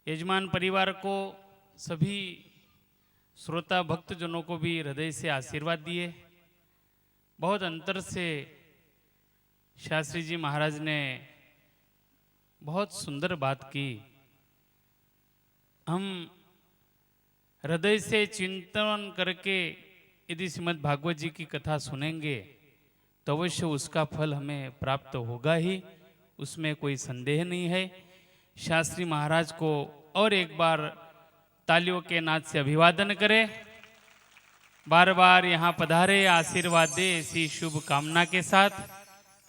यजमान परिवार को, सभी श्रोता भक्तजनों को भी हृदय से आशीर्वाद दिए। बहुत अंतर से शास्त्री जी महाराज ने बहुत सुंदर बात की। हम हृदय से चिंतन करके यदि श्रीमद् भागवत जी की कथा सुनेंगे तो अवश्य उसका फल हमें प्राप्त होगा ही, उसमें कोई संदेह नहीं है। शास्त्री महाराज को और एक बार तालियों के नाद से अभिवादन करें। बार बार यहाँ पधारे, आशीर्वाद दे, ऐसी शुभ कामना के साथ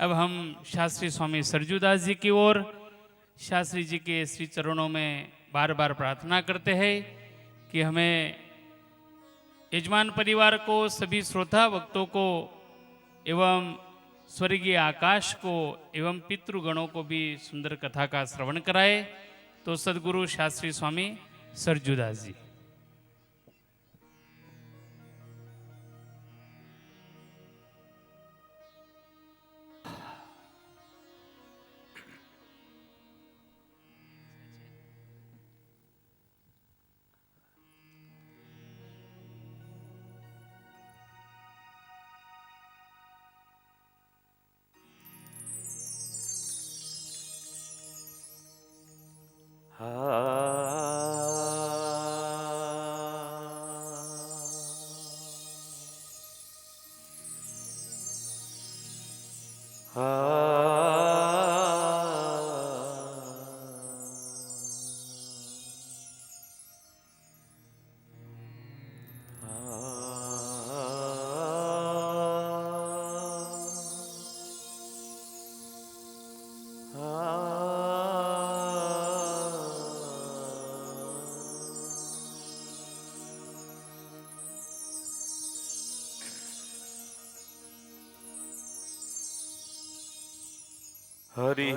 अब हम शास्त्री स्वामी सरजूदास जी की ओर शास्त्री जी के श्री चरणों में बार बार प्रार्थना करते हैं कि हमें यजमान परिवार को, सभी श्रोता भक्तों को एवं स्वर्गीय आकाश को एवं पितृगणों को भी सुंदर कथा का श्रवण कराए। तो सद्गुरु शास्त्री स्वामी सरजूदास जी। हरि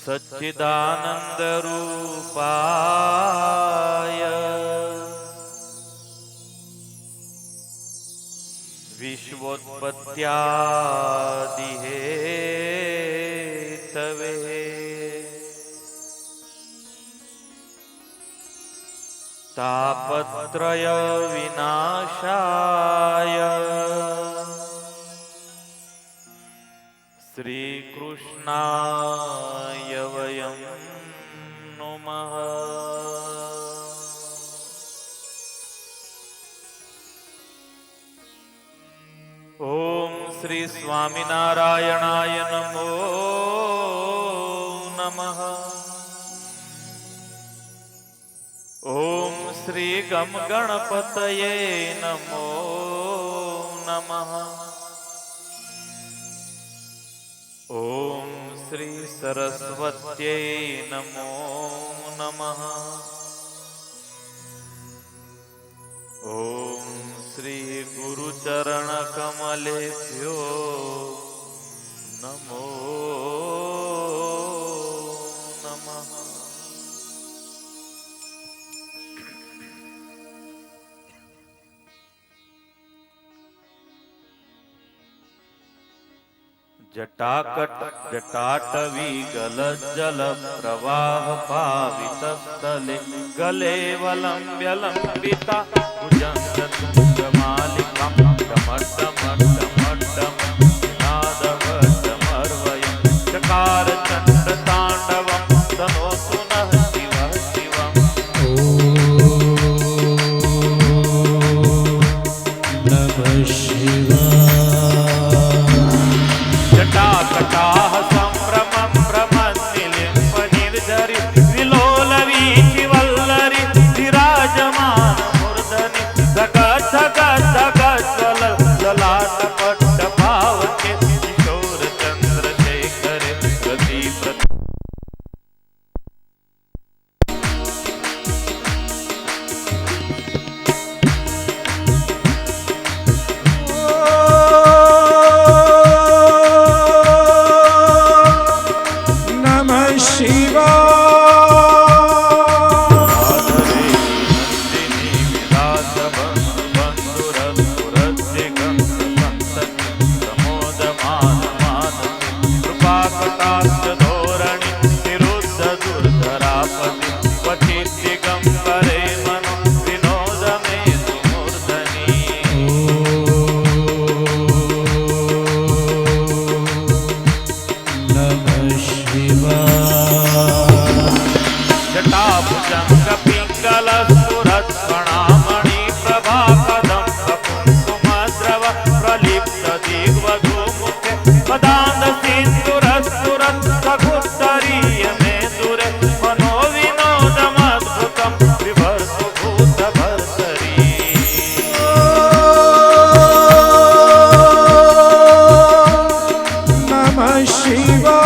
सच्चिदानंद रूपाय विश्वोत्पत्त्यादि हेतवे तापत्रय विनाशाय श्री कृष्णाय वयं नमः। ओम श्री स्वामीनारायणाय नमो नमः। ओम श्री गम गणपतये नमो नमः। ओम श्री सरस्वत्यै नमो नमः। ओम श्री गुरुचरण कमलेभ्यो नमो नमः। जटाकट जटाटवी गलज्जल प्रवाह पावितस्थले गलेवलम्ब्य लम्बिता भुजङ्गतुङ्गमालिकां डमड्डमड्डमड्डं नादवड्डमर्वयं चकार चण्डताण्डवं तनोतु नः शिवः शिवम्। ॐ नमः शिवाय। जटा कटाक्ष धोरणि निरुद्ध दुर्धरापति क्वचित् दिगंबरे मनो विनोद मे सुमूर्धनि नमः शिवाय। जटाभुजंग पिंगल सुरत्कणामणि प्रभा कदंब कुंकुमद्रव प्रलिप्त दिग्वधू मुखे पदांध सिंदूरस्फुरत् सखुत्तरीय मे दुरे मनो विनोदमद्भुतं विभर्तु भूतभर्तरी नमः शिवाय।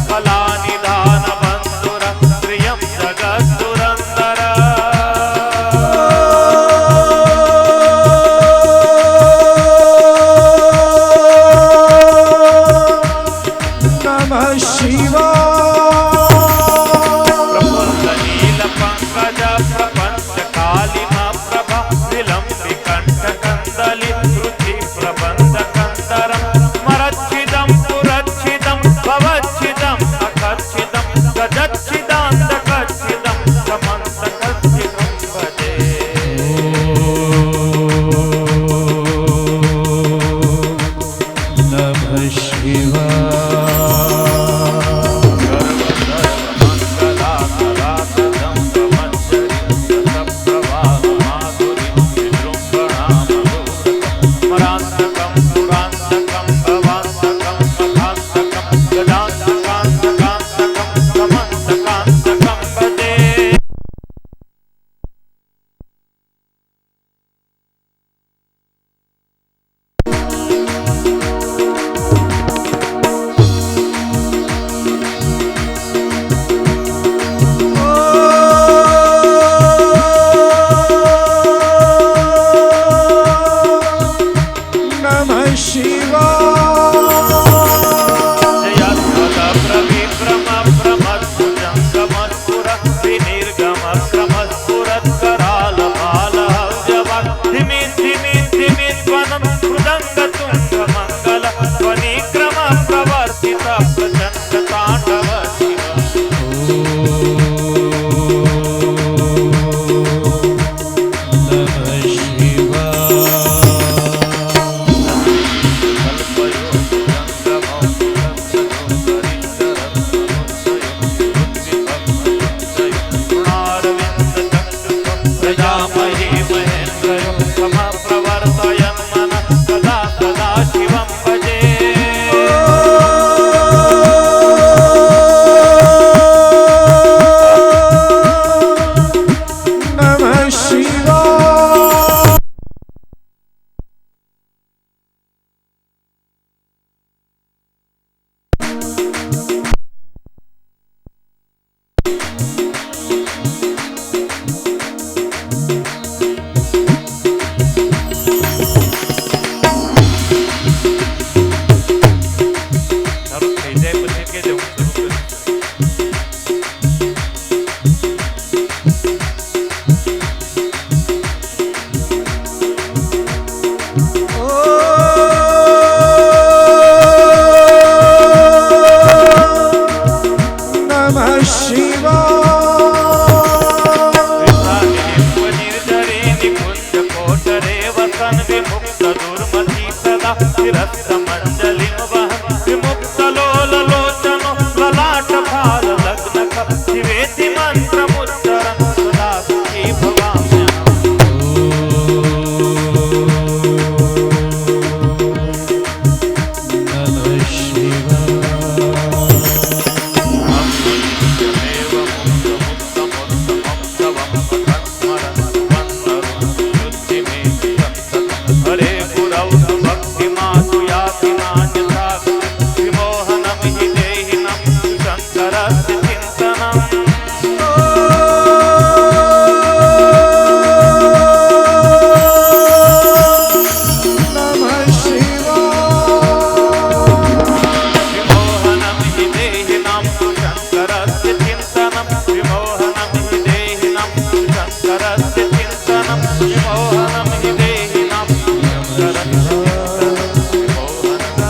फलानिधान विमोहनं हि देहिनां तु शङ्करस्य चिन्तनं विमोहनं हि देहिनां तु शङ्करस्य चिन्तनं विमोहनं हि देहिनां तु शङ्करस्य चिन्तनं विमोहनं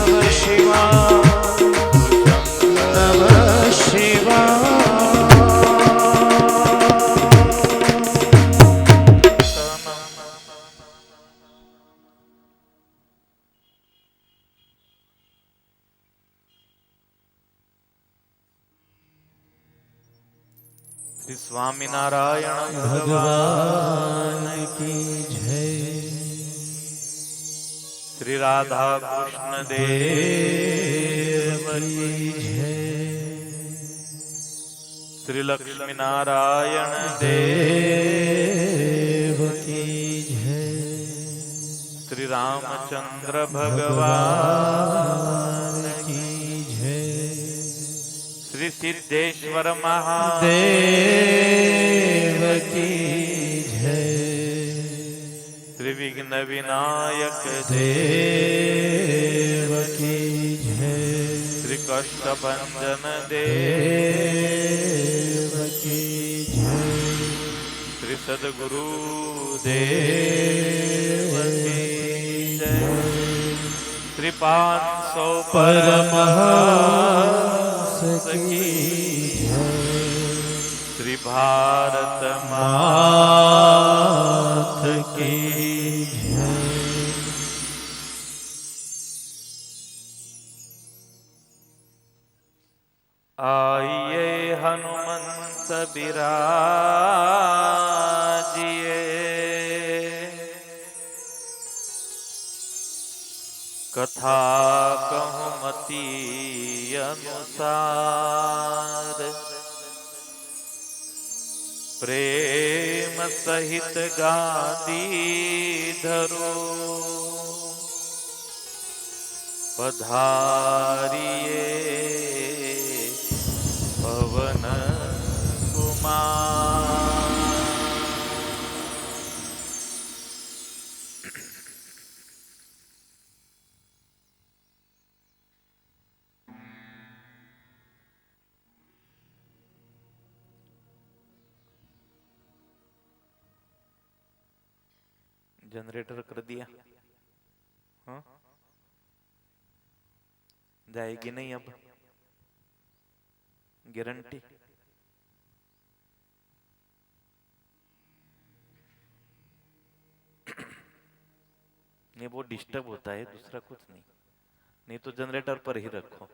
श्री स्वामीनारायण भगवान की जय। श्री राधा कृष्ण देव की श्री लक्ष्मी नारायण देव की जय। श्री रामचंद्र भगवान की जय। श्री सिद्धेश्वर महादेव देव की जय। श्री विघ्न विनायक देव की जय। श्री कष्टभंजन देव की जय। श्री सद्गुरु देव की जय। श्री 500 परमहंस की जय। श्री भारत मात की जय। आइए हनुमंत बिराजिए कथा कहूँ मति अनुसार प्रेम सहित गादी धरो पधारिए पवन कुमार। जनरेटर कर दिया, हाँ जाएगी नहीं अब गारंटी। नहीं वो डिस्टर्ब होता है, दूसरा कुछ नहीं। नहीं तो जनरेटर पर ही रखो।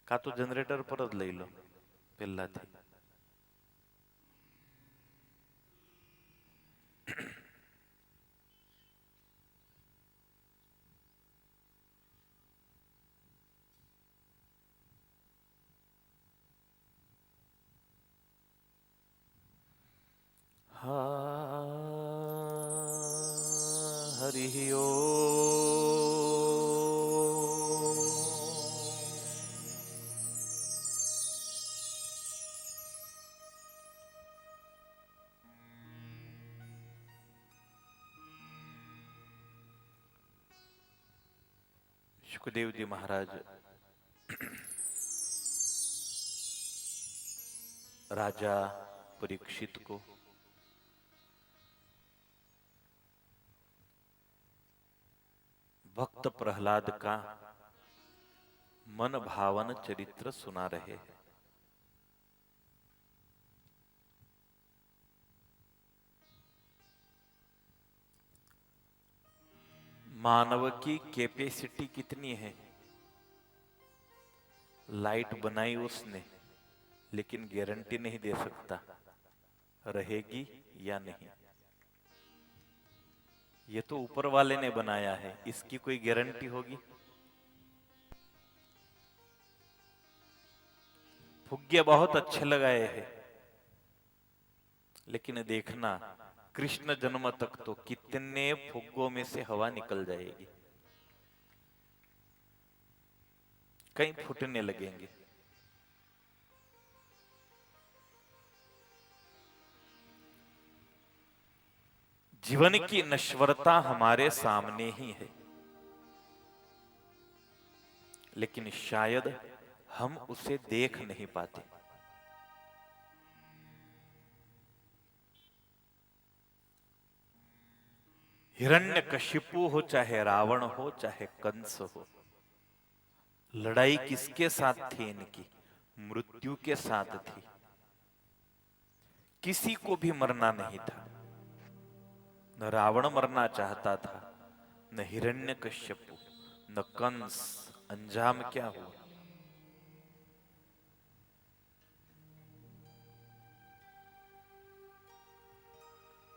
का तो जनरेटर पर ज लई लो પહેલાથી। हरि सुखदेव जी महाराज राजा परीक्षित को भक्त प्रहलाद का मन भावन चरित्र सुना रहे हैं। मानव की कैपेसिटी कितनी है? लाइट बनाई उसने, लेकिन गारंटी नहीं दे सकता रहेगी या नहीं। ये तो ऊपर वाले ने बनाया है, इसकी कोई गारंटी होगी? फुग्गे बहुत अच्छे लगाए हैं, लेकिन देखना कृष्ण जन्म तक तो कितने फुग्गों में से हवा निकल जाएगी। कहीं फूटने लगेंगे। जीवन की नश्वरता हमारे सामने ही है, लेकिन शायद हम उसे देख नहीं पाते। हिरण्यकशिपु हो, चाहे रावण हो, चाहे कंस हो, लड़ाई किसके साथ थी इनकी? मृत्यु के साथ थी। किसी को भी मरना नहीं था। न रावण मरना चाहता था, न हिरण्यकश्यपु, न कंस। अंजाम क्या हुआ?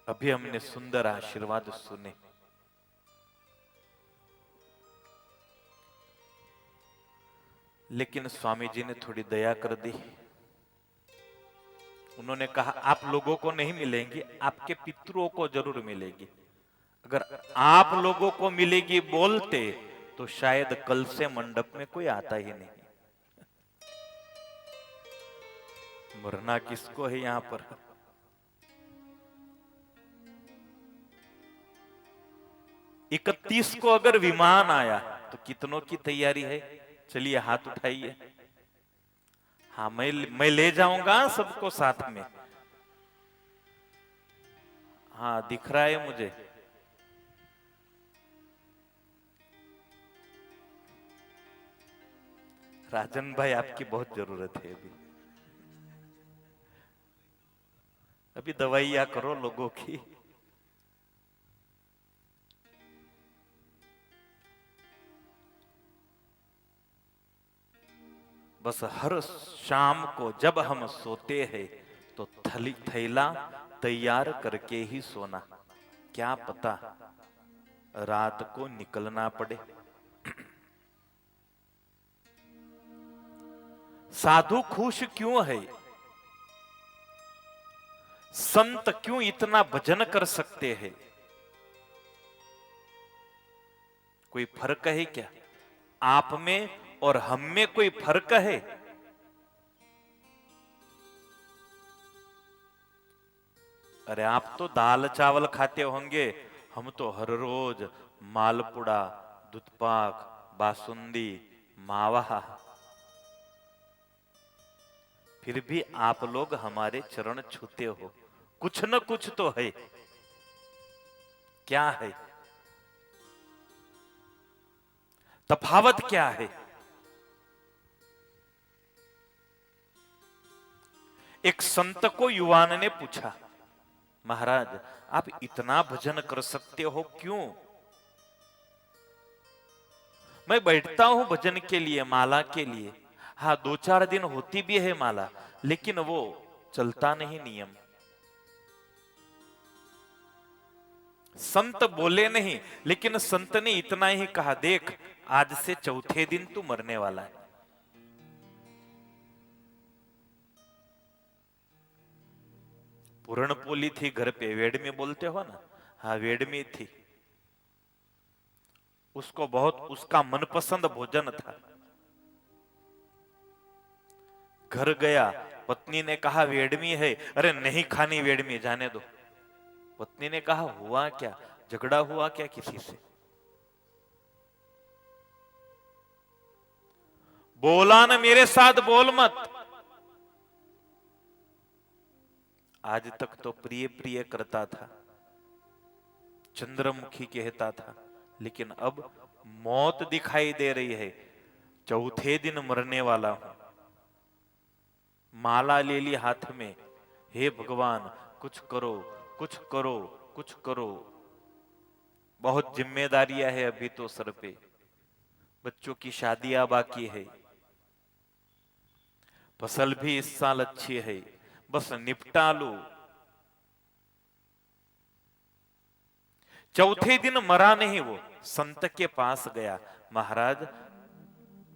अभी हमने सुंदर आशीर्वाद सुने। लेकिन स्वामी जी ने थोड़ी दया कर दी। उन्होंने कहा आप लोगों को नहीं मिलेंगी, आपके पितरों को जरूर मिलेगी। अगर आप लोगों को मिलेगी बोलते तो शायद कल से मंडप में कोई आता ही नहीं। मरना किसको है यहां पर? इकतीस को अगर विमान आया तो कितनों की तैयारी है? चलिए हाथ उठाइए। हाँ, मैं ले जाऊंगा सबको साथ में। हाँ, दिख रहा है मुझे। राजन भाई, आपकी बहुत जरूरत है। अभी दवाइयां करो लोगों की। बस हर शाम को जब हम सोते हैं तो थैला तैयार करके ही सोना। क्या पता रात को निकलना पड़े। साधु खुश क्यों है? संत क्यों इतना भजन कर सकते हैं? कोई फर्क है क्या? आप में और हम में कोई फर्क है? अरे आप तो दाल चावल खाते होंगे, हम तो हर रोज मालपुड़ा, दूधपाक, बासुंदी, मावा। फिर भी आप लोग हमारे चरण छूते हो। कुछ न कुछ तो है। क्या है? तफावत क्या है? एक संत को युवान ने पूछा, महाराज आप इतना भजन कर सकते हो क्यों? मैं बैठता हूं भजन के लिए, माला के लिए। हाँ, 2-4 दिन होती भी है माला, लेकिन वो चलता नहीं नियम। संत बोले नहीं, लेकिन संत ने इतना ही कहा, देख आज से चौथे दिन तू मरने वाला है। पूरणपोली थी घर पे, वेडमी बोलते हो ना? हाँ, वेडमी थी। उसको बहुत उसका मनपसंद भोजन था। घर गया, पत्नी ने कहा वेडमी है। अरे नहीं खानी वेडमी, जाने दो। पत्नी ने कहा हुआ क्या? झगड़ा हुआ क्या किसी से? बोला ना मेरे साथ बोल मत। आज तक तो प्रिय प्रिय करता था, चंद्रमुखी कहता था, लेकिन अब मौत दिखाई दे रही है। चौथे दिन मरने वाला हूं। माला ले ली हाथ में। हे भगवान, कुछ करो, कुछ करो, कुछ करो। बहुत जिम्मेदारियां है अभी तो सर पे। बच्चों की शादियां बाकी है। फसल भी इस साल अच्छी है, बस निपटा लो। चौथे दिन मरा नहीं वो, संत के पास गया। महाराज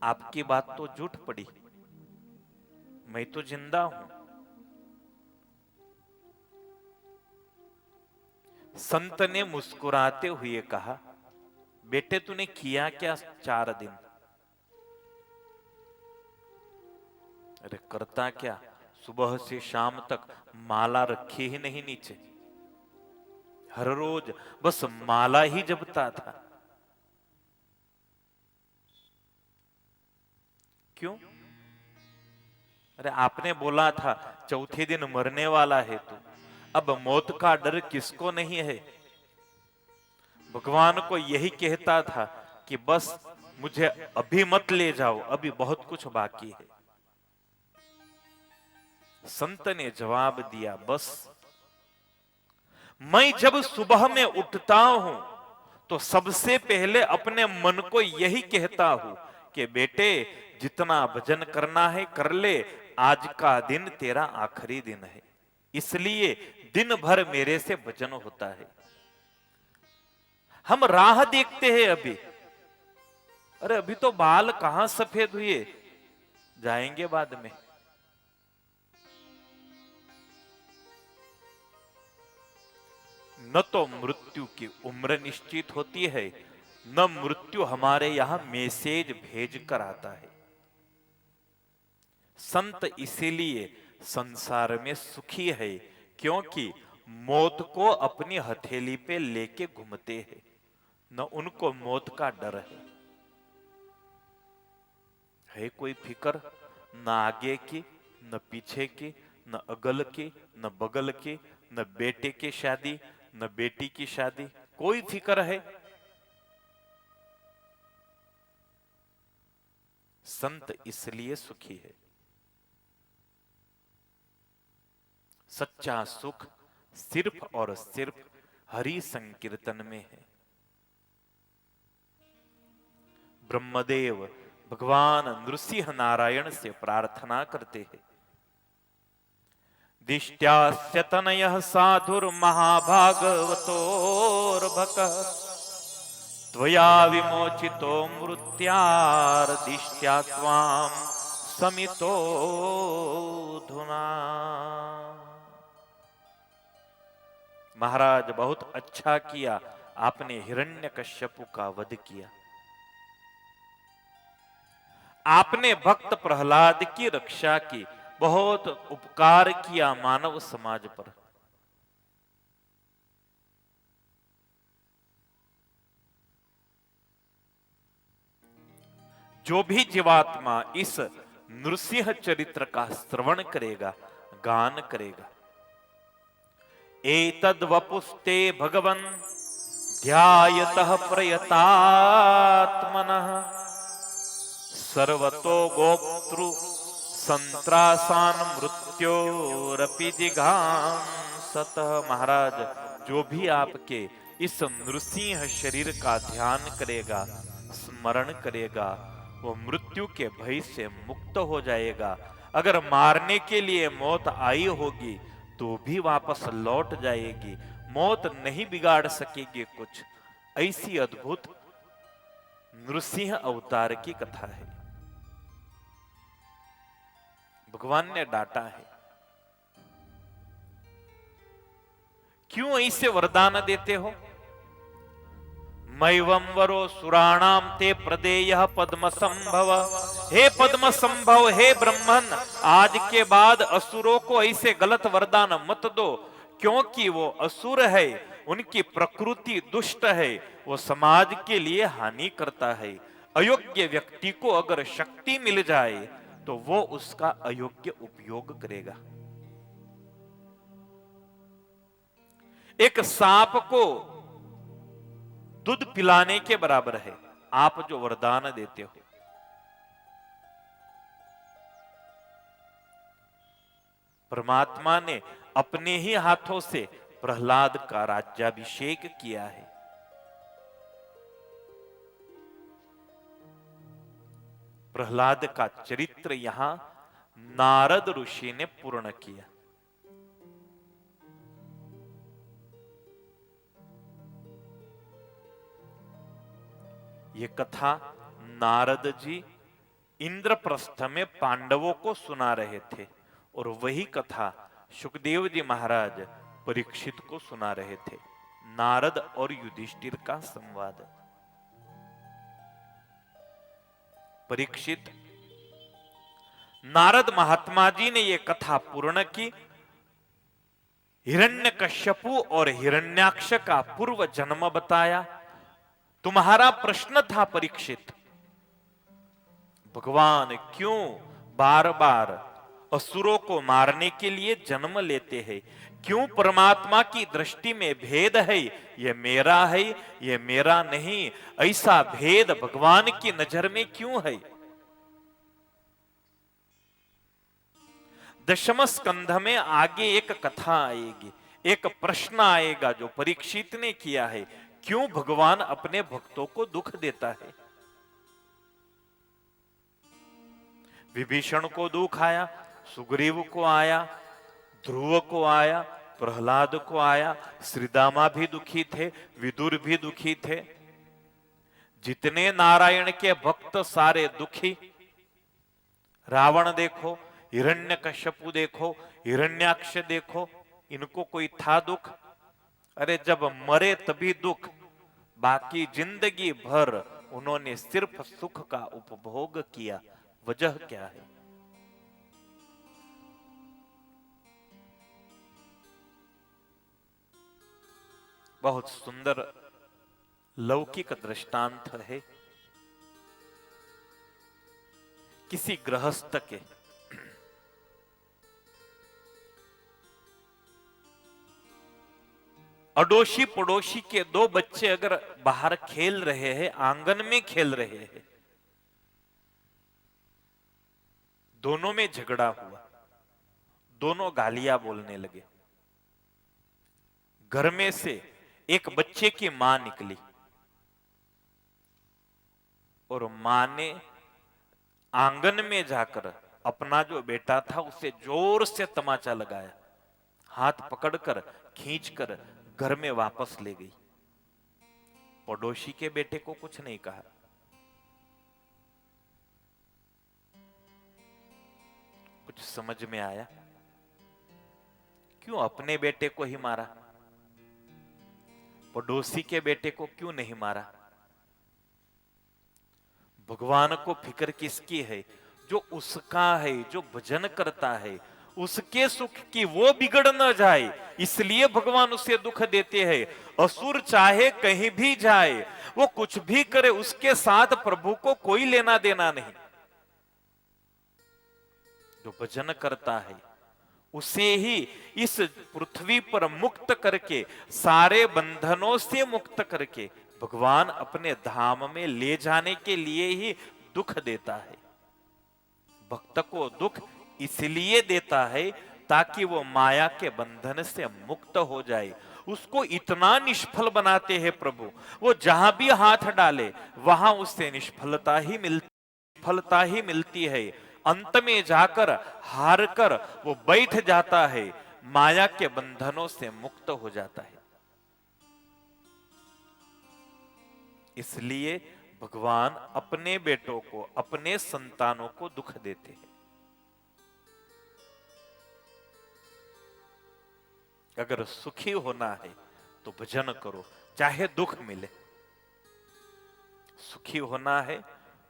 आपकी बात तो झूठ पड़ी, मैं तो जिंदा हूं। संत ने मुस्कुराते हुए कहा, बेटे तूने किया क्या 4 दिन? अरे करता क्या, सुबह से शाम तक माला रखी ही नहीं नीचे, हर रोज बस माला ही जपता था। क्यों? अरे आपने बोला था चौथे दिन मरने वाला है तू, अब मौत का डर किसको नहीं है। भगवान को यही कहता था कि बस मुझे अभी मत ले जाओ, अभी बहुत कुछ बाकी है। संत ने जवाब दिया, बस मैं जब सुबह में उठता हूं तो सबसे पहले अपने मन को यही कहता हूं कि बेटे जितना भजन करना है कर ले, आज का दिन तेरा आखिरी दिन है, इसलिए दिन भर मेरे से भजन होता है। हम राह देखते हैं अभी, अरे अभी तो बाल कहां सफेद हुए, जाएंगे बाद में। न तो मृत्यु की उम्र निश्चित होती है, न मृत्यु हमारे यहां मैसेज भेज कर आता है। संत इसीलिए संसार में सुखी है क्योंकि मौत को अपनी हथेली पे लेके घूमते हैं, न उनको मौत का डर है कोई फिक्र, न आगे की, न पीछे की, न अगल की, न बगल की, न बेटे की शादी, न बेटी की शादी, कोई फिक्र है? संत इसलिए सुखी है। सच्चा सुख सिर्फ और सिर्फ हरि संकीर्तन में है। ब्रह्मदेव भगवान नृसिंह नारायण से प्रार्थना करते हैं, दिष्ट्यास्य तनयः साधुर्महाभागवतोर्भकः त्वया विमोचितो मृत्यार्दिष्ट्या त्वां समितोऽधुना। महाराज बहुत अच्छा किया आपने हिरण्यकश्यपु का वध किया, आपने भक्त प्रहलाद की रक्षा की, बहुत उपकार किया मानव समाज पर। जो भी जीवात्मा इस नृसिंह चरित्र का श्रवण करेगा, गान करेगा, एतद् वपुस्ते भगवन् ध्यायतः प्रयतात्मनः सर्वतो गोप्तृ संत्रासान मृत्योरपि जिघांसतः। महाराज जो भी आपके इस नृसिंह शरीर का ध्यान करेगा, स्मरण करेगा, वो मृत्यु के भय से मुक्त हो जाएगा। अगर मारने के लिए मौत आई होगी तो भी वापस लौट जाएगी, मौत नहीं बिगाड़ सकेगी कुछ। ऐसी अद्भुत नृसिंह अवतार की कथा है। भगवान ने डांटा है, क्यों ऐसे वरदान देते हो? मैवं वरो सुराणाम ते प्रदेयः पद्म संभव। हे पद्म संभव, हे ब्रह्मन, आज के बाद असुरों को ऐसे गलत वरदान मत दो, क्योंकि वो असुर है, उनकी प्रकृति दुष्ट है, वो समाज के लिए हानि करता है। अयोग्य व्यक्ति को अगर शक्ति मिल जाए तो वो उसका अयोग्य उपयोग करेगा। एक सांप को दूध पिलाने के बराबर है आप जो वरदान देते हो। परमात्मा ने अपने ही हाथों से प्रहलाद का राज्याभिषेक किया है। प्रहलाद का चरित्र यहां नारद ऋषि ने पूर्ण किया। ये कथा नारद जी इंद्रप्रस्थ में पांडवों को सुना रहे थे और वही कथा सुखदेव जी महाराज परीक्षित को सुना रहे थे। नारद और युधिष्ठिर का संवाद। परीक्षित, नारद महात्मा जी ने यह कथा पूर्ण की। हिरण्यकश्यपु और हिरण्याक्ष का पूर्व जन्म बताया। तुम्हारा प्रश्न था परीक्षित, भगवान क्यों बार बार असुरों को मारने के लिए जन्म लेते हैं? क्यों परमात्मा की दृष्टि में भेद है? ये मेरा है, ये मेरा नहीं, ऐसा भेद भगवान की नजर में क्यों है? दशम स्कंध में आगे एक कथा आएगी, एक प्रश्न आएगा जो परीक्षित ने किया है, क्यों भगवान अपने भक्तों को दुख देता है? विभीषण को दुख आया, सुग्रीव को आया, ध्रुव को आया, प्रहलाद को आया, श्रीदामा भी दुखी थे, विदुर भी दुखी थे। जितने नारायण के भक्त सारे दुखी। रावण देखो, हिरण्यकश्यपु देखो, हिरण्याक्ष देखो, इनको कोई था दुख? अरे जब मरे तभी दुख, बाकी जिंदगी भर उन्होंने सिर्फ सुख का उपभोग किया। वजह क्या है? बहुत सुंदर लौकिक दृष्टांत है किसी गृहस्थ के। अड़ोसी पड़ोसी के दो बच्चे अगर बाहर खेल रहे हैं, आंगन में खेल रहे हैं, दोनों में झगड़ा हुआ, दोनों गालियां बोलने लगे। घर में से एक बच्चे की मां निकली और मां ने आंगन में जाकर अपना जो बेटा था उसे जोर से तमाचा लगाया, हाथ पकड़कर खींचकर घर में वापस ले गई। पड़ोसी के बेटे को कुछ नहीं कहा। कुछ समझ में आया? क्यों अपने बेटे को ही मारा? पड़ोसी के बेटे को क्यों नहीं मारा? भगवान को फिक्र किसकी है? जो उसका है, जो भजन करता है, उसके सुख की वो बिगड़ न जाए, इसलिए भगवान उसे दुख देते हैं। असुर चाहे कहीं भी जाए, वो कुछ भी करे, उसके साथ प्रभु को कोई लेना देना नहीं। जो भजन करता है उसे ही इस पृथ्वी पर मुक्त करके, सारे बंधनों से मुक्त करके भगवान अपने धाम में ले जाने के लिए ही दुख देता है। भक्त को दुख इसलिए देता है ताकि वो माया के बंधन से मुक्त हो जाए। उसको इतना निष्फल बनाते हैं प्रभु, वो जहां भी हाथ डाले वहां उससे निष्फलता ही मिलती है। अंत में जाकर हार कर वो बैठ जाता है, माया के बंधनों से मुक्त हो जाता है। इसलिए भगवान अपने बेटों को, अपने संतानों को दुख देते हैं। अगर सुखी होना है तो भजन करो, चाहे दुख मिले। सुखी होना है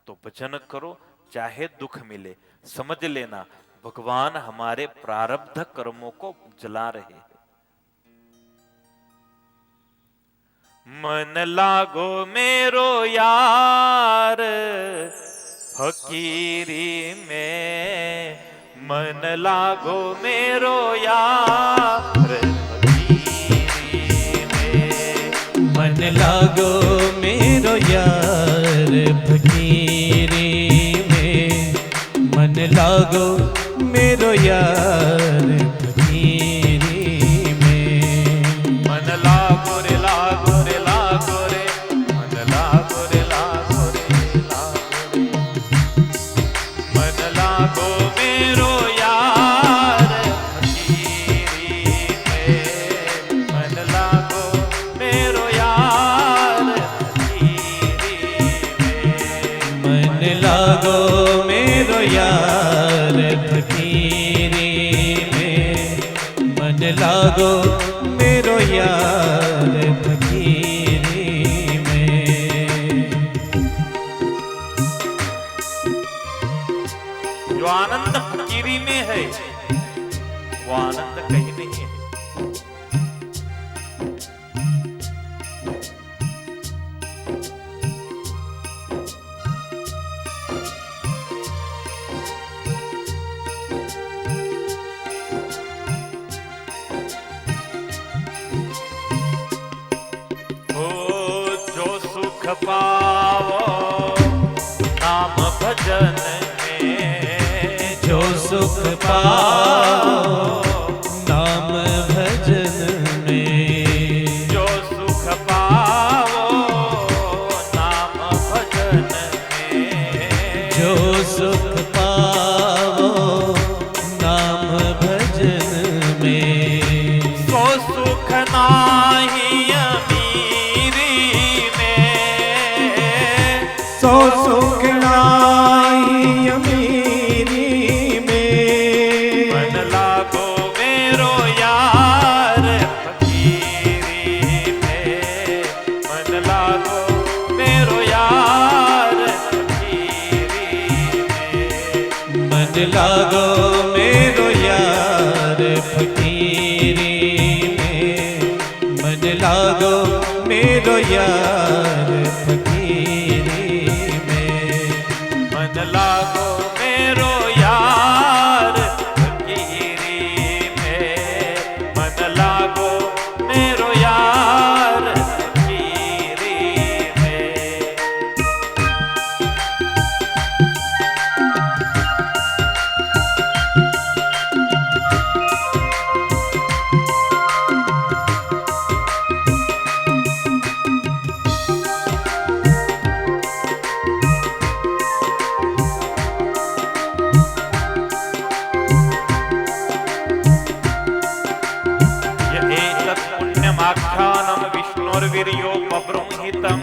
तो भजन करो, चाहे दुख मिले। समझ लेना भगवान हमारे प्रारब्ध कर्मों को जला रहे हैं। मन लागो मेरो यार फकीरी में, मन लागो मेरो यार फकीरी में, मन लागो मेरो यार फकीरी में, मन लागो मेरो यार फकीरी में। मन लागो रे लागो रे लागो रे, मन लागो रे लागो रे लागो रे, मन लागो मेरो यार फकीरी में, मन लागो मेरो यार फकीरी में। मन लागो मेरो यार फकीरी में, मन लागो मेरो यार फकीरी में। जो आनंद फकीरी में है वो आनंद कहीं नहीं है। पावो नाम भजन में, जो सुख पाओ नाम भजन में, जो सुख पावो नाम भजन में, जो सुख पाओ नाम भजन में, सो सुख नाही सो सुख नाई अमीरी में, मन लागो मेरो यार फकीरी में, मन लागो मेरो यार फकीरी में, मन लागो मेरो यार फकीरी में, मन लागो मेरो यार फकीरी में, मन लागो मेरो यार फकीरी में, मन लागो मेरो यार फकीरी में। आख्यानम विष्णुर्वीर्योपबृंहितम्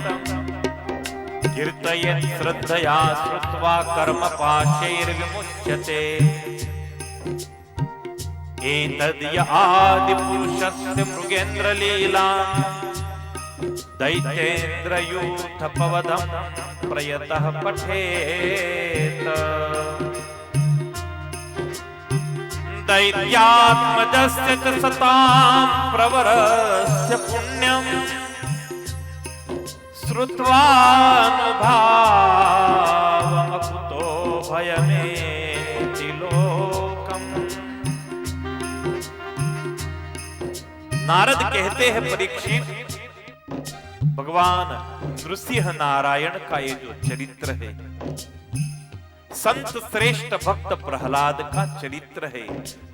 कीर्तयेत् श्रद्धया श्रुत्वा कर्मपाशैर्विमुच्यते। एतद्य आदिपुरुषस्य मृगेन्द्रलीला दैत्येन्द्रयूथपवदं प्रयतः पठेत्। दैत्यात्मजस्य च सतां प्रवरस्य पुण्यं श्रुत्वानुभावमकुतो भयमेति लोकम्। नारद कहते हैं परीक्षित, भगवान नृसिंह नारायण का ये जो चरित्र है, संत श्रेष्ठ भक्त प्रहलाद का चरित्र है,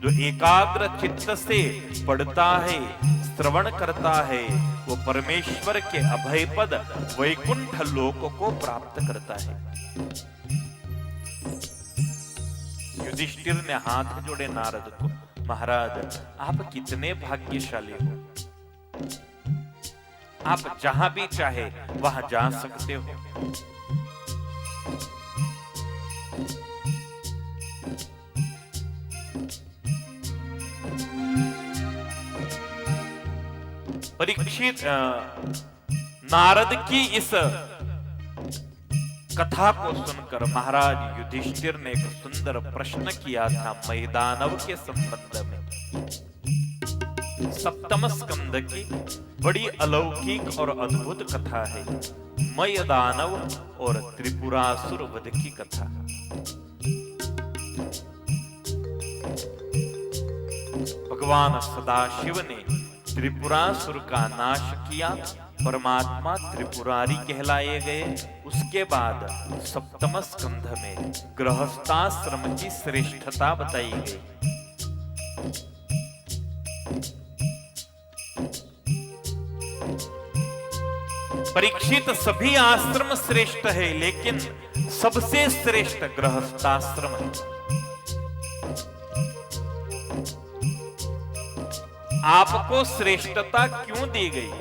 जो एकाग्र चित्त से पढ़ता है, श्रवण करता है, वो परमेश्वर के अभय पद वैकुंठ लोक को प्राप्त करता है। युधिष्ठिर ने हाथ जोड़े नारद को, महाराज आप कितने भाग्यशाली हो, आप जहां भी चाहे वहां जा सकते हो। परीक्षित नारद की इस कथा को सुनकर महाराज युधिष्ठिर ने एक सुंदर प्रश्न किया था मैदानव के संबंध में। सप्तम स्कंद की बड़ी अलौकिक और अद्भुत कथा है, मैदानव और त्रिपुरासुर वध की कथा। भगवान सदाशिव ने त्रिपुरासुर का नाश किया, परमात्मा त्रिपुरारी कहलाए गए। उसके बाद सप्तम स्कंध में गृहस्थाश्रम की श्रेष्ठता बताई गई। परीक्षित सभी आश्रम श्रेष्ठ है, लेकिन सबसे श्रेष्ठ गृहस्थाश्रम है। आपको श्रेष्ठता क्यों दी गई?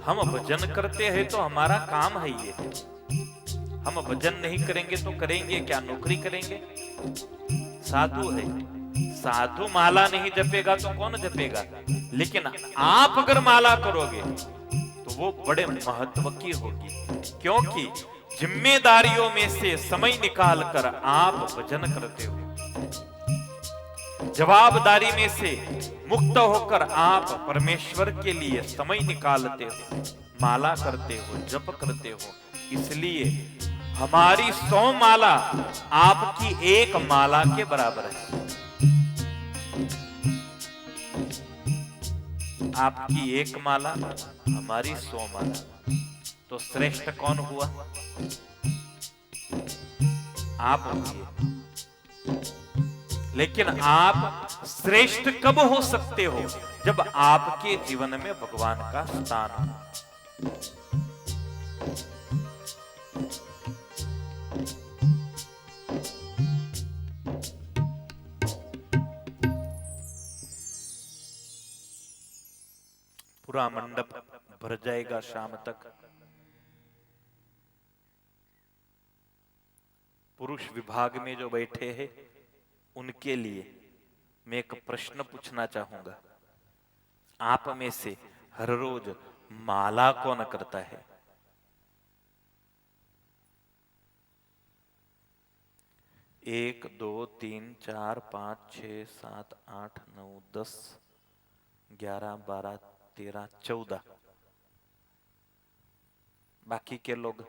हम भजन करते हैं तो हमारा काम है ये। हम भजन नहीं करेंगे तो करेंगे क्या? नौकरी करेंगे? साधु है, साधु माला नहीं जपेगा तो कौन जपेगा? लेकिन आप अगर माला करोगे तो वो बड़े महत्व की होगी, क्योंकि जिम्मेदारियों में से समय निकाल कर आप भजन करते हो, जवाबदारी में से मुक्त होकर आप परमेश्वर के लिए समय निकालते हो, माला करते हो, जप करते हो। इसलिए हमारी 100 माला आपकी एक माला के बराबर है। आपकी एक माला, हमारी 100 माला, तो श्रेष्ठ कौन हुआ? आप हुए। लेकिन आप श्रेष्ठ कब हो सकते हो? जब आपके जीवन में भगवान का स्थान हो। पूरा मंडप भर जाएगा शाम तक। पुरुष विभाग में जो बैठे हैं उनके लिए मैं एक प्रश्न पूछना चाहूंगा। आप में से हर रोज माला कौन करता है? एक, दो, तीन, चार, 5, 6, 7, 8, 9, 10, 11, 12, 13, 14। बाकी के लोग?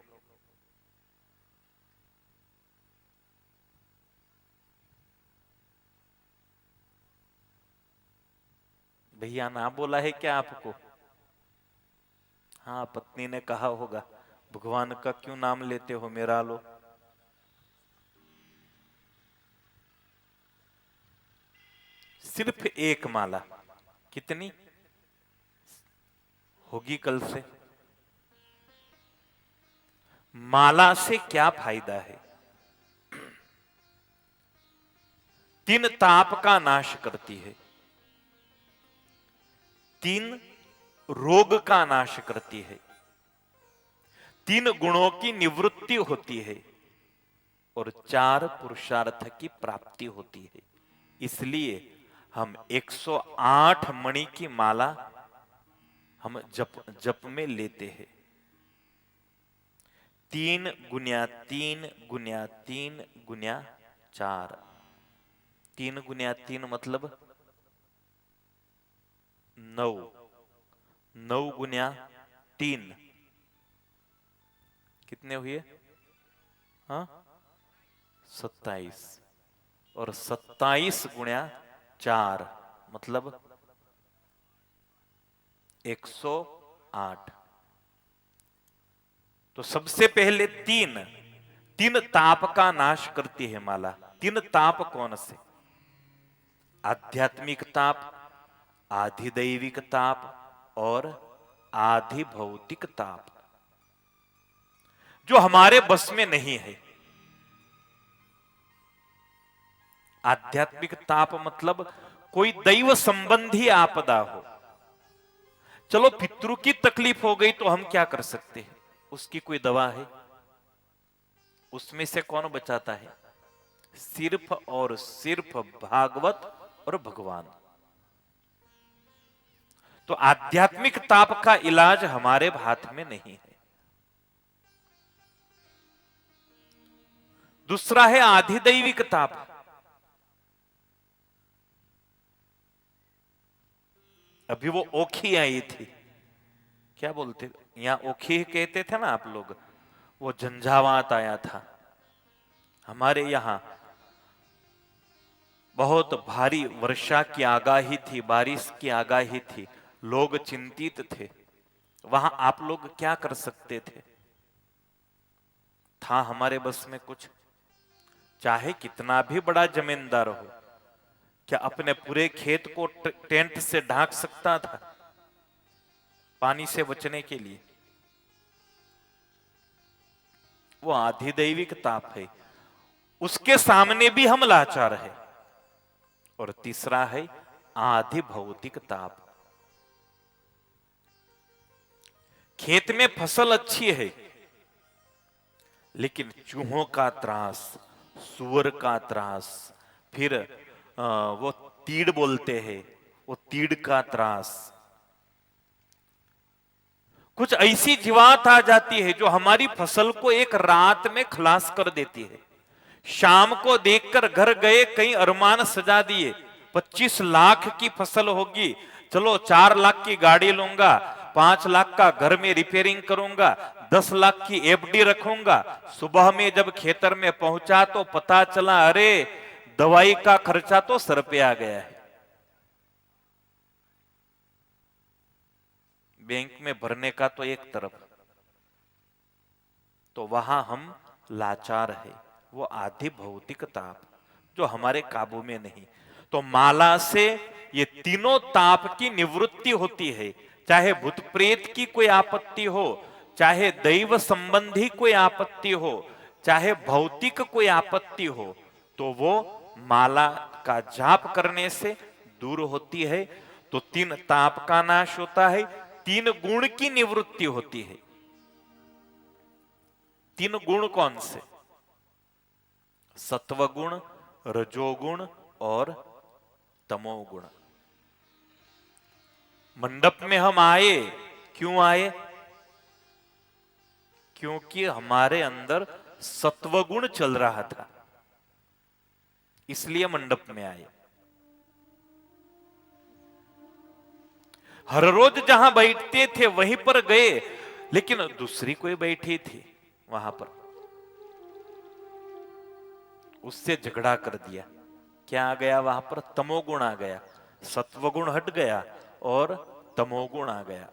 भैया ना बोला है क्या आपको? हाँ, पत्नी ने कहा होगा भगवान का क्यों नाम लेते हो, मेरा लो। सिर्फ एक माला कितनी होगी कल से? माला से क्या फायदा है? 3 ताप का नाश करती है, 3 रोग का नाश करती है, 3 गुणों की निवृत्ति होती है और 4 पुरुषार्थ की प्राप्ति होती है। इसलिए हम 108 मणि की माला हम जप में लेते हैं। 3 गुण्या 3 गुण्या 3 गुण्या 4। 3 गुण्या 3 मतलब 9। 9 गुण्या 3 कितने हुए? हाँ, 27। और 27 गुण्या 4 मतलब 108। तो सबसे पहले 3 ताप का नाश करती है माला। 3 ताप कौन से? आध्यात्मिक ताप, आधिदैविक ताप और आधि भौतिक ताप, जो हमारे बस में नहीं है। आध्यात्मिक ताप मतलब कोई दैव संबंधी आपदा हो। चलो पितृ की तकलीफ हो गई तो हम क्या कर सकते हैं? उसकी कोई दवा है? उसमें से कौन बचाता है? सिर्फ और सिर्फ भागवत और भगवान। तो आध्यात्मिक ताप का इलाज हमारे हाथ में नहीं है। दूसरा है आधिदैविक ताप। अभी वो ओखी आई थी, क्या बोलते, यहां ओखी कहते थे ना आप लोग। वो झंझावात आया था हमारे यहां, बहुत भारी वर्षा की आगाही थी, बारिश की आगाही थी, लोग चिंतित थे। वहां आप लोग क्या कर सकते थे? था हमारे बस में कुछ? चाहे कितना भी बड़ा जमींदार हो, क्या अपने पूरे खेत को टेंट से ढांक सकता था पानी से बचने के लिए? वो आधिदैविक ताप है, उसके सामने भी हम लाचार है। और तीसरा है आधि भौतिक ताप। खेत में फसल अच्छी है, लेकिन चूहों का त्रास, सुअर का त्रास, फिर वो तीड़ बोलते हैं, वो तीड़ का त्रास, कुछ ऐसी जीवात आ जाती है जो हमारी फसल को एक रात में खलास कर देती है। शाम को देखकर घर गए, कई अरमान सजा दिए, 25 लाख की फसल होगी, चलो 4 लाख की गाड़ी लूंगा, 5 लाख का घर में रिपेयरिंग करूंगा, 10 लाख की एफडी रखूंगा। सुबह में जब खेतर में पहुंचा तो पता चला अरे दवाई का खर्चा तो सर पे आ गया है, बैंक में भरने का तो एक तरफ। तो वहां हम लाचार है, वो आधी भौतिक ताप जो हमारे काबू में नहीं। तो माला से ये तीनों ताप की निवृत्ति होती है। चाहे भूत प्रेत की कोई आपत्ति हो, चाहे दैव संबंधी कोई आपत्ति हो, चाहे भौतिक कोई आपत्ति हो, तो वो माला का जाप करने से दूर होती है। तो 3 ताप का नाश होता है, 3 गुण की निवृत्ति होती है। 3 गुण कौन से? सत्वगुण, रजोगुण और तमोगुण। मंडप में हम आए, क्यों आए? क्योंकि हमारे अंदर सत्वगुण चल रहा था, इसलिए मंडप में आए। हर रोज जहां बैठते थे वहीं पर गए, लेकिन दूसरी कोई बैठी थी वहां पर, उससे झगड़ा कर दिया। क्या आ गया वहां पर? तमोगुण आ गया। सत्वगुण हट गया और तमोगुण आ गया।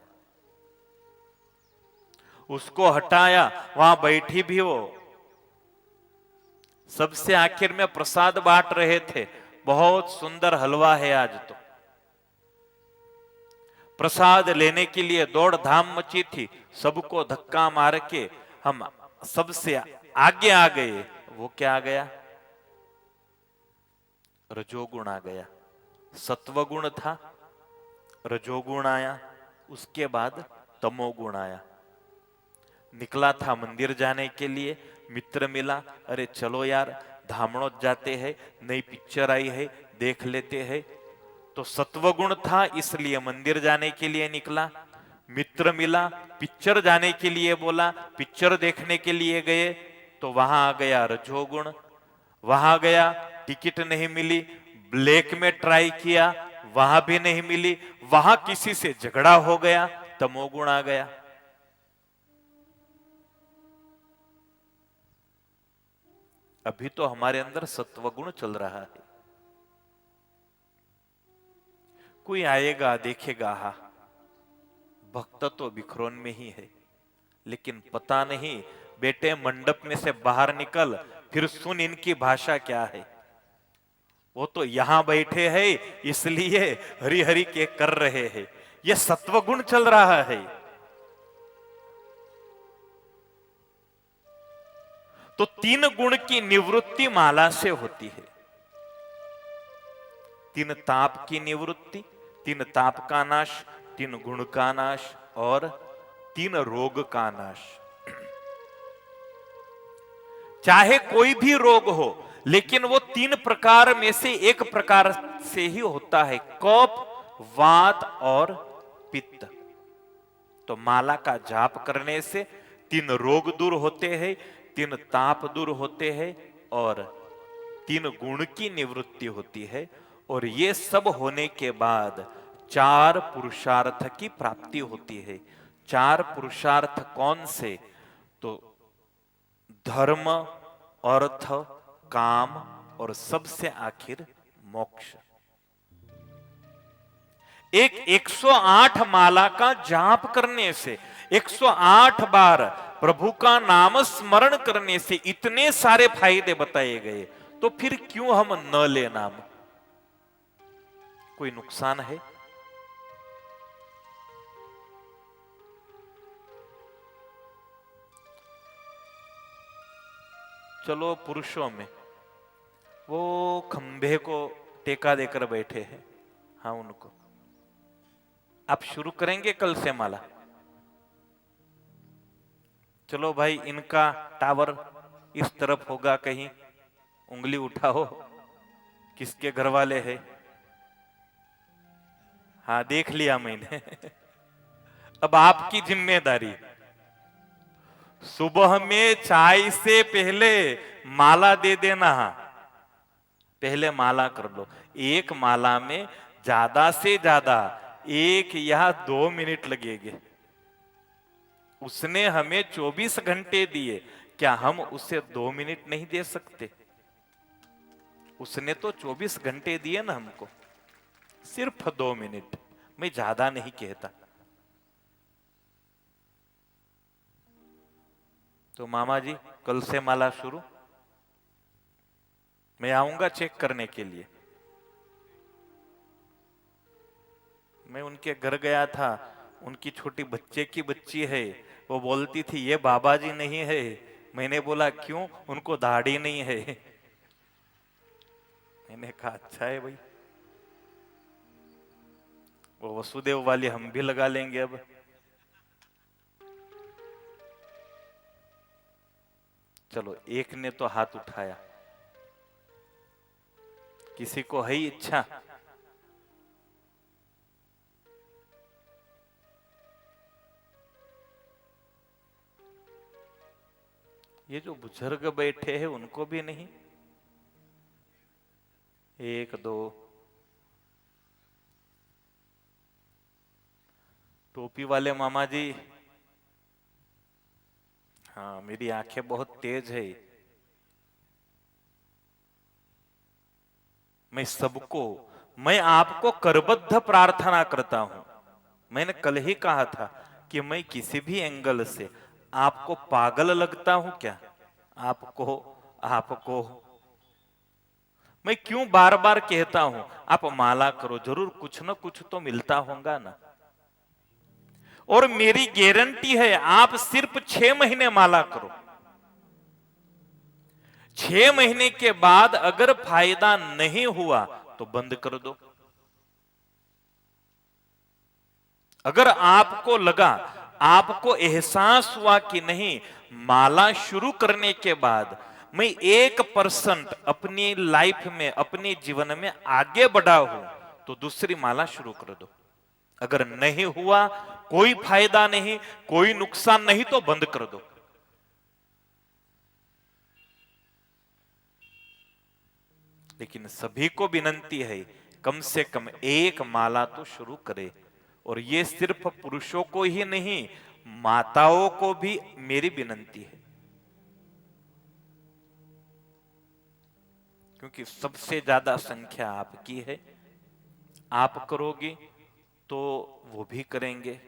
उसको हटाया, वहां बैठी भी वो। सबसे आखिर में प्रसाद बांट रहे थे, बहुत सुंदर हलवा है आज तो। प्रसाद लेने के लिए दौड़ धाम मची थी, सबको धक्का मार के हम सबसे आगे आ गए। वो क्या आ गया? रजोगुण आ गया। सत्वगुण था, रजोगुण आया, उसके बाद तमोगुण आया। निकला था मंदिर जाने के लिए, मित्र मिला, अरे चलो यार धामणोद जाते हैं, नई पिक्चर आई है देख लेते हैं। तो सत्वगुण था इसलिए मंदिर जाने के लिए निकला। मित्र मिला, पिक्चर जाने के लिए बोला, पिक्चर देखने के लिए गए। तो वहां आ गया रजोगुण। वहां गया, टिकट नहीं मिली, ब्लैक में ट्राई किया, वहां भी नहीं मिली, वहां किसी से झगड़ा हो गया, तमोगुण आ गया। अभी तो हमारे अंदर सत्वगुण चल रहा है। कोई आएगा देखेगा, हा भक्त तो बिखरोन में ही है, लेकिन पता नहीं बेटे मंडप में से बाहर निकल, फिर सुन इनकी भाषा क्या है। वो तो यहां बैठे हैं इसलिए हरि हरि के कर रहे हैं, ये सत्वगुण चल रहा है। तो 3 गुण की निवृत्ति माला से होती है। 3 ताप की निवृत्ति, 3 ताप का नाश, 3 गुण का नाश और 3 रोग का नाश। चाहे कोई भी रोग हो, लेकिन वो 3 प्रकार में से एक प्रकार से ही होता है, कफ, वात और पित्त। तो माला का जाप करने से 3 रोग दूर होते हैं, 3 ताप दूर होते हैं और 3 गुण की निवृत्ति होती है। और ये सब होने के बाद 4 पुरुषार्थ की प्राप्ति होती है। 4 पुरुषार्थ कौन से? तो धर्म, अर्थ, काम और सबसे आखिर मोक्ष। 108 माला का जाप करने से, 108 बार प्रभु का नाम स्मरण करने से इतने सारे फायदे बताए गए, तो फिर क्यों हम न ले नाम? कोई नुकसान है? चलो पुरुषों में वो खंभे को टेका देकर बैठे हैं, हाँ उनको आप शुरू करेंगे कल से माला। चलो भाई इनका टावर इस तरफ होगा, कहीं उंगली उठाओ, किसके घर वाले हैं? हाँ देख लिया मैंने अब आपकी जिम्मेदारी, सुबह में चाय से पहले माला दे देना। पहले माला कर लो। एक माला में ज्यादा से ज्यादा 1 या 2 मिनट लगेंगे। उसने हमें 24 घंटे दिए, क्या हम उसे 2 मिनट नहीं दे सकते? उसने तो 24 घंटे दिए ना हमको, सिर्फ 2 मिनट। मैं ज्यादा नहीं कहता। तो मामा जी कल से माला शुरू। मैं आऊंगा चेक करने के लिए। मैं उनके घर गया था, उनकी छोटी बच्चे की बच्ची है, वो बोलती थी ये बाबा जी नहीं है। मैंने बोला क्यों? उनको दाढ़ी नहीं है। मैंने कहा अच्छा है भाई, वो वसुदेव वाली हम भी लगा लेंगे अब। चलो एक ने तो हाथ उठाया, किसी को है इच्छा? ये जो बुजुर्ग बैठे हैं उनको भी नहीं? 1 2। टोपी वाले मामा जी, हाँ मेरी आंखें बहुत तेज है। मैं आपको करबद्ध प्रार्थना करता हूं। मैंने कल ही कहा था कि मैं किसी भी एंगल से आपको पागल लगता हूं क्या? आपको मैं क्यों बार बार कहता हूं आप माला करो, जरूर कुछ ना कुछ तो मिलता होगा ना। और मेरी गारंटी है आप सिर्फ 6 महीने माला करो। 6 महीने के बाद अगर फायदा नहीं हुआ तो बंद कर दो। अगर आपको लगा, आपको एहसास हुआ कि नहीं माला शुरू करने के बाद मैं 1% अपनी लाइफ में, अपने जीवन में आगे बढ़ा हूं, तो दूसरी माला शुरू कर दो। अगर नहीं हुआ, कोई फायदा नहीं, कोई नुकसान नहीं, तो बंद कर दो। लेकिन सभी को विनंती है कम से कम 1 माला तो शुरू करे। और ये सिर्फ पुरुषों को ही नहीं, माताओं को भी मेरी विनंती है, क्योंकि सबसे ज्यादा संख्या आपकी है। आप करोगी तो वो भी करेंगे।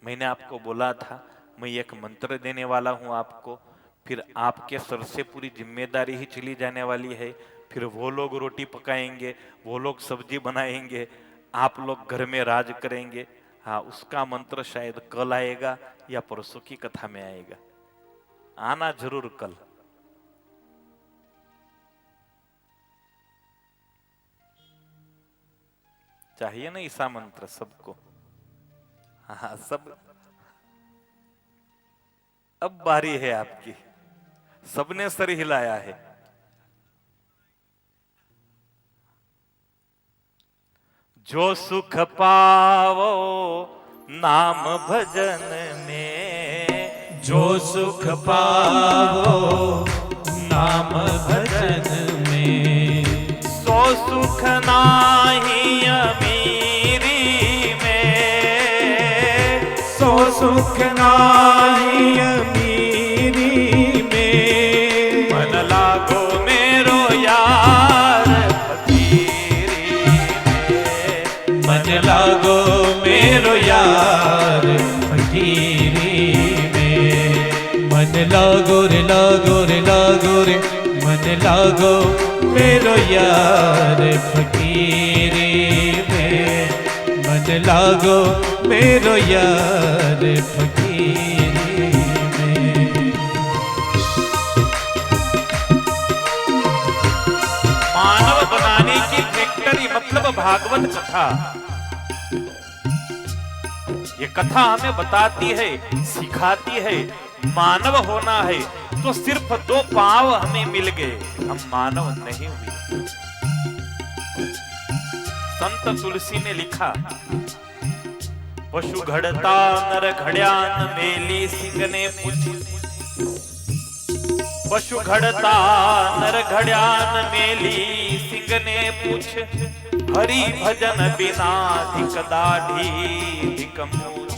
मैंने आपको बोला था मैं एक मंत्र देने वाला हूं आपको, फिर आपके सर से पूरी जिम्मेदारी ही चली जाने वाली है। फिर वो लोग रोटी पकाएंगे, वो लोग सब्जी बनाएंगे, आप लोग घर में राज करेंगे। हाँ, उसका मंत्र शायद कल आएगा या परसों की कथा में आएगा। आना जरूर कल। चाहिए ना ईसा मंत्र सबको? हाँ सब। अब बारी है आपकी, सबने सर हिलाया है। जो सुख पावो नाम भजन में, जो सुख पावो नाम भजन में, सो सुख नाही अमीरी में, सो सुख नाही अमीरी में। मन लागो मेरो यार फकीरी में, मन लागो मेरो यार फकीरी में। मन लागो रे लागो रे लागो रे, मन लागो मेरो यार फकीरी में। मन लागो मेरो यार फकीरी में। मानव बनाने की फैक्ट्री मतलब भागवत कथा। ये कथा हमें बताती है, सिखाती है मानव होना है तो सिर्फ 2 पांव हमें मिल गए, हम मानव नहीं हुए। संत तुलसी ने लिखा पशु घड़ता नर घड़ियान मेली सिंह ने पूछी। पशु घड़ता नर घड़ियान मेली सिंह ने पूछ, हरि भजन बिना धिक दाढ़ी धिक मूछ।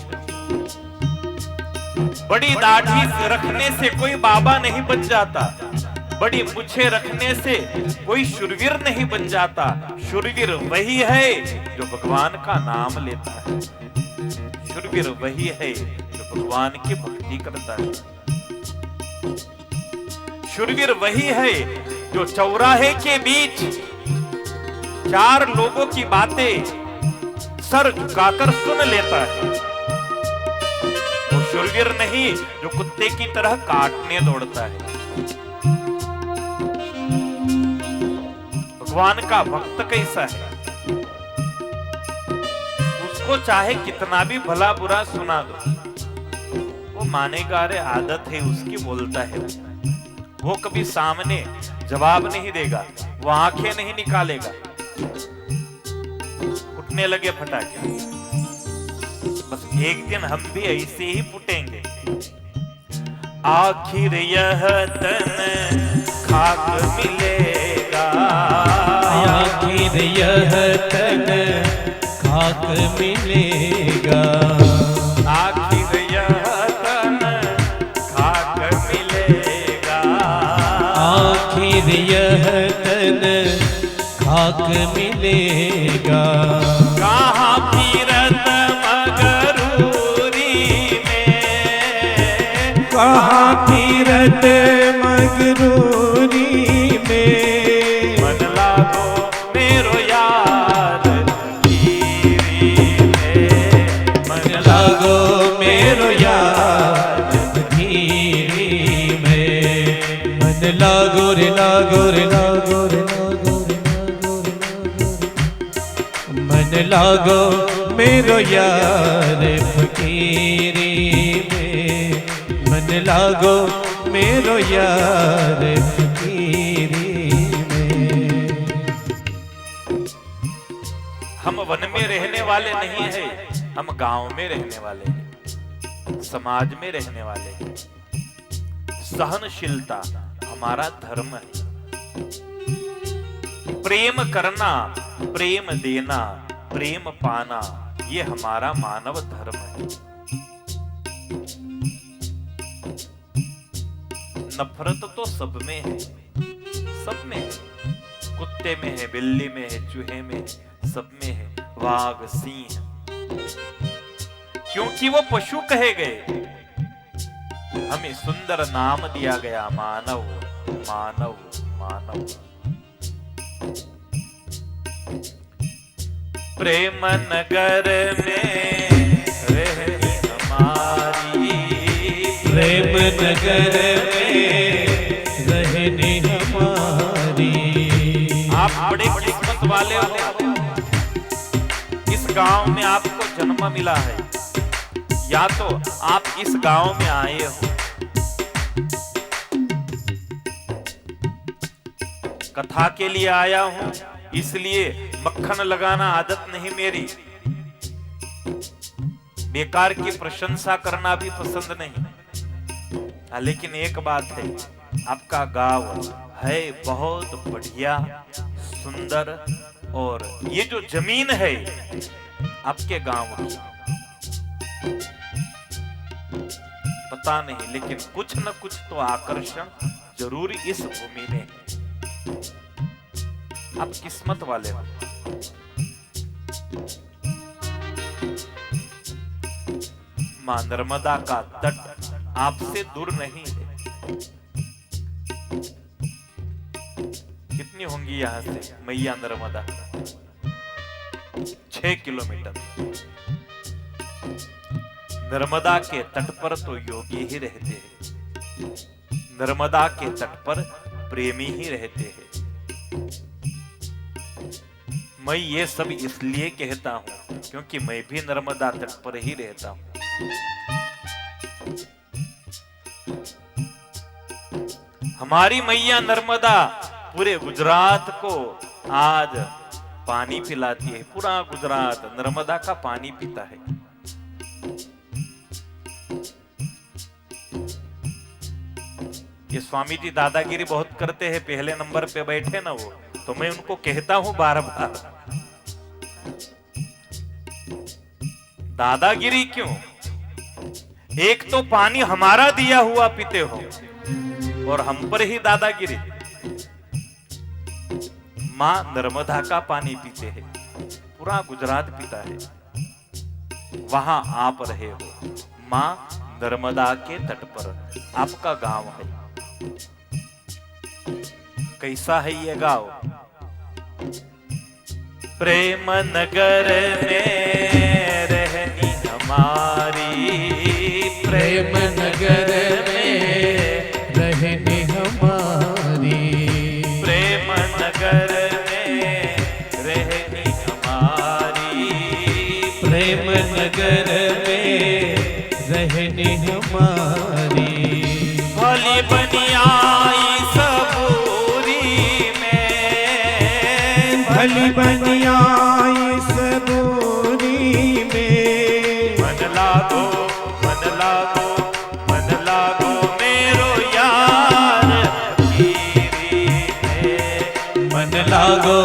बड़ी दाढ़ी रखने से कोई बाबा नहीं बन जाता, बड़ी मूछें रखने से कोई शूरवीर नहीं बन जाता। शूरवीर वही है जो भगवान का नाम लेता है, शूरवीर वही है जो भगवान की भक्ति करता है। शूरवीर वही है जो चौराहे के बीच चार लोगों की बातें सर झुकाकर सुन लेता है। वो शूरवीर नहीं जो कुत्ते की तरह काटने दौड़ता है। भगवान का भक्त कैसा है, उसको चाहे कितना भी भला बुरा सुना दो, वो मानेगा। अरे आदत है उसकी, बोलता है। वो कभी सामने जवाब नहीं देगा, वो आंखें नहीं निकालेगा। उठने लगे फटाके, बस एक दिन हम भी ऐसे ही फूटेंगे। आखिर यह तन खाक मिलेगा, आखिर यह तन खाक मिलेगा, आखिर यह तन खाक मिलेगा, आखिर यह तन खाक मिलेगा। कहाँ फिरत मगरूरी में, कहाँ फिरत मगरूरी में, मन लागो मेरो यार धीरी में, मन लागो मेरो यार धीरी में। मन लागो रे लागो रे लागो रे लागो रे लागो रे लागो रे। मन लागो मेरो यार फकीरी में, मन लागो मेरो यार फकीरी में। हम वन में रहने वाले नहीं हैं, हम गांव में रहने वाले हैं, समाज में रहने वाले हैं। सहनशीलता हमारा धर्म है। प्रेम करना, प्रेम देना, प्रेम पाना, ये हमारा मानव धर्म है। नफरत तो सब में है, सब में है। कुत्ते में है, बिल्ली में है, चूहे में है, सब में है। वाघ, सिंह, क्योंकि वो पशु कहे गए। हमें सुंदर नाम दिया गया, मानव मानव मानव। प्रेम नगर में रहनी हमारी, प्रेम नगर में रहनी हमारी। आप बड़े किस्मत वाले हो, इस गांव में आपको जन्म मिला है, या तो आप इस गांव में आए हो। कथा के लिए आया हूं, इसलिए मक्खन लगाना आदत नहीं मेरी। बेकार की प्रशंसा करना भी पसंद नहीं। लेकिन एक बात है, आपका गांव है बहुत बढ़िया, सुंदर, और ये जो जमीन है आपके गांव की, पता नहीं, लेकिन कुछ न कुछ तो आकर्षण जरूर इस भूमि में है। आप किस्मत वाले हो। मां नर्मदा का तट आपसे दूर नहीं है। कितनी होंगी यहां से मैया नर्मदा? 6 किलोमीटर। नर्मदा के तट पर तो योगी ही रहते हैं, नर्मदा के तट पर प्रेमी ही रहते हैं। मैं ये सब इसलिए कहता हूं क्योंकि मैं भी नर्मदा तट पर ही रहता हूं। हमारी मैया नर्मदा पूरे गुजरात को आज पानी पिलाती है। पूरा गुजरात नर्मदा का पानी पीता है। ये स्वामी जी दादागिरी बहुत करते हैं, पहले नंबर पे बैठे ना वो, तो मैं उनको कहता हूं बार बार, दादागिरी क्यों? एक तो पानी हमारा दिया हुआ पीते हो और हम पर ही दादागिरी। मां नर्मदा का पानी पीते हैं, पूरा गुजरात पीता है, वहां आप रहे हो। मां नर्मदा के तट पर आपका गांव है। कैसा है ये गांव? प्रेम नगर में रहनी हमारी, प्रेम नगर में रहनी हमारी, प्रेम नगर में रहनी हमारी, प्रेम नगर में रहनी हमारी। भली बनियाई सबूरी में, भली बनियाई सबूरी में, मन लागो, मन लागो, मन लागो मेरो यार गिरी है, मन लागो